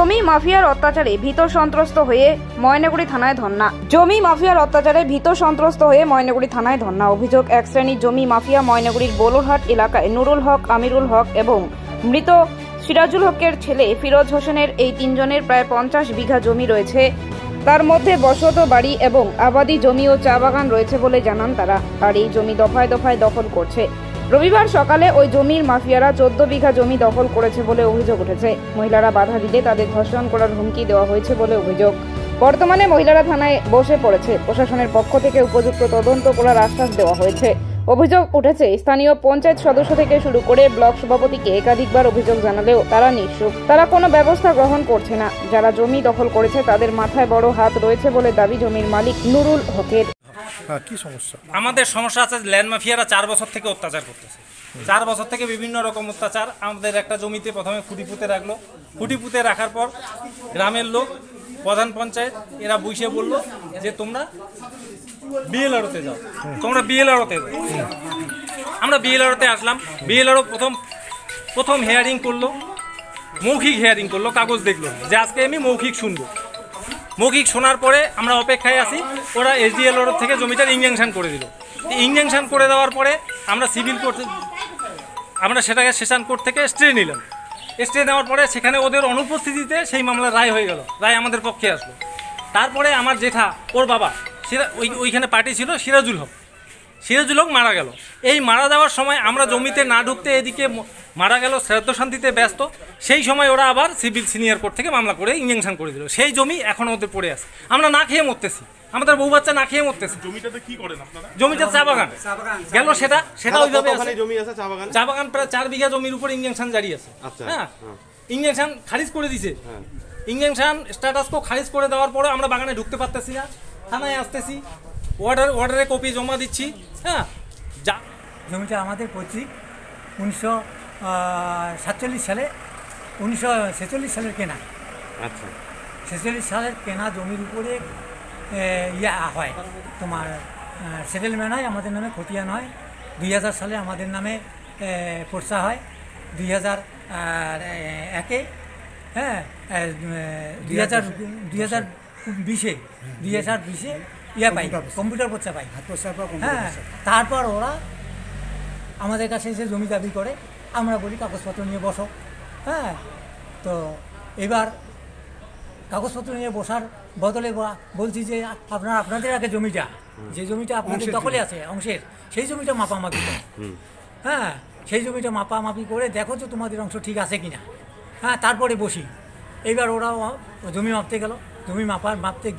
জমি মাফিয়ার অত্যাচারে ভীত সন্ত্রস্ত হয়ে ময়নাগুড়ি থানায় ধর্ণা। জমি মাফিয়ার অত্যাচারে ভীত সন্ত্রস্ত হয়ে ময়নাগুড়ি থানায় ধর্ণা। অভিযোগ, এক শ্রেণীর জমি মাফিয়া ময়নাগুড়ির বোলরহাট এলাকায় নুরুল হক, আমিরুল হক এবং মৃত সিরাজুল হকের ছেলে ফিরোজ হোসেনের এই তিনজনের প্রায় 50 বিঘা জমি রয়েছে। তার মধ্যে বসত বাড়ি এবং আবাদি জমি ও চা বাগান রয়েছে বলে জানান তারা। আর এই জমি দফায় দফায় দখল করছে। রবিবার সকালে ওই জমির মাফিয়ারা 14 বিঘা জমি দখল করেছে বলে অভিযোগ উঠেছে। মহিলারা বাধা দিলে তাদের ধর্ষণ করার হুমকি দেওয়া হয়েছে বলে অভিযোগ। বর্তমানে মহিলারা থানায় বসে পড়েছে। প্রশাসনের পক্ষ থেকে উপযুক্ত তদন্ত করার আশ্বাস দেওয়া হয়েছে। অভিযোগ উঠেছে, স্থানীয় পঞ্চায়েত সদস্য থেকে শুরু করে ব্লক সভাপতিকে একাধিকবার অভিযোগ জানালেও তারা নিঃসুপ। তারা কোনো ব্যবস্থা গ্রহণ করছে না। যারা জমি দখল করেছে তাদের মাথায় বড় হাত রয়েছে বলে দাবি জমির মালিক নুরুল হকের। কি সমস্যা? আমাদের সমস্যা আছে, ল্যান্ড মাফিয়ারা 4 বছর থেকে অত্যাচার করতেছে। 4 বছর থেকে বিভিন্ন রকম অত্যাচার। আমাদের একটা জমিতে প্রথমে খুঁটি পুঁতে রাখলো। খুঁটি পুঁতে রাখার পর গ্রামের লোক, প্রধান পঞ্চায়েত এরা বসে বললো যে তোমরা বিএলআরওতে যাও, তোমরা বিএলআরওতে যাও। আমরা বিএলআরওতে আসলাম। বিএলআরও প্রথম হিয়ারিং করলো, মৌখিক হিয়ারিং করলো, কাগজ দেখলো যে আজকে আমি মৌখিক শুনবো। মৌখিক শোনার পরে আমরা অপেক্ষায় আছি। ওরা এসডিএলআর থেকে জমিটার ইনজাংশন করে দিল। ইনজাংশন করে দেওয়ার পরে আমরা সিভিল কোর্ট, আমরা সেটাকে সেশন কোর্ট থেকে স্টে নিলাম। স্টে নেওয়ার পরে সেখানে ওদের অনুপস্থিতিতে সেই মামলার রায় হয়ে গেল। রায় আমাদের পক্ষে আসলো। তারপরে আমার জেঠা, ওর বাবা ওইখানে পার্টি ছিল সিরাজুল হক। সিরাজুল হক মারা গেল। এই মারা যাওয়ার সময় আমরা জমিতে না ঢুকতে এদিকে মারা গেল, শ্রাদ্ধ শান্তিতে ব্যস্ত। সেই সময় ওরা আবার সিভিল সিনিয়র কোর্ট থেকে মামলা করে ইনজাংশন করে দিল। সেই জমি এখন ওদের পড়ে আছে। আমরা না খেয়ে মরতেছি, আমাদের বউ বাচ্চা না খেয়ে মরতেছে। জমিটাতে কি করেন আপনারা? জমিটা চা বাগান গেল, সেটা ওইভাবে আছে। জমি আছে চা বাগান? চা বাগান প্রায় 4 বিঘা জমির উপর ইনজাংশন জারি আছে। হ্যাঁ, ইনজাংশন খারিজ করে দিছে। ইনজাংশন স্ট্যাটাসকো খারিজ করে দেওয়ার পরে আমরা বাগানে ঢুকতে পারতেছি না। থানায় আসতেছি, অর্ডারে কপি জমা দিচ্ছি। হ্যাঁ, যা জমিটা আমাদের পৈতৃক 1947 সালে 1946 সালের কেনা। আচ্ছা, 46 সালের কেনা জমির উপরে হয় তোমার সেটেলমেন্ট হয়, আমাদের নামে খতিয়ান হয়। 2000 সালে আমাদের নামে পর্চা হয়। 2001-এ হ্যাঁ 2020-এ পাই, কম্পিউটার পর্চা পাই। হ্যাঁ, তারপর ওরা আমাদের কাছে এসে জমি দাবি করে। আমরা বলি কাগজপত্র নিয়ে বসো। হ্যাঁ, তো এবার কাগজপত্র নিয়ে বসার বদলে বলছি যে আপনাদের আগে জমিটা, যে জমিটা আপনাদের দখলে আছে অংশের, সেই জমিটা মাপামাপি করে। হ্যাঁ, সেই জমিটা মাপামাপি করে দেখো তো তোমাদের অংশ ঠিক আছে কিনা। হ্যাঁ, তারপরে বসি। এইবার ওরা জমি মাপতে গেল। জমি মাপতে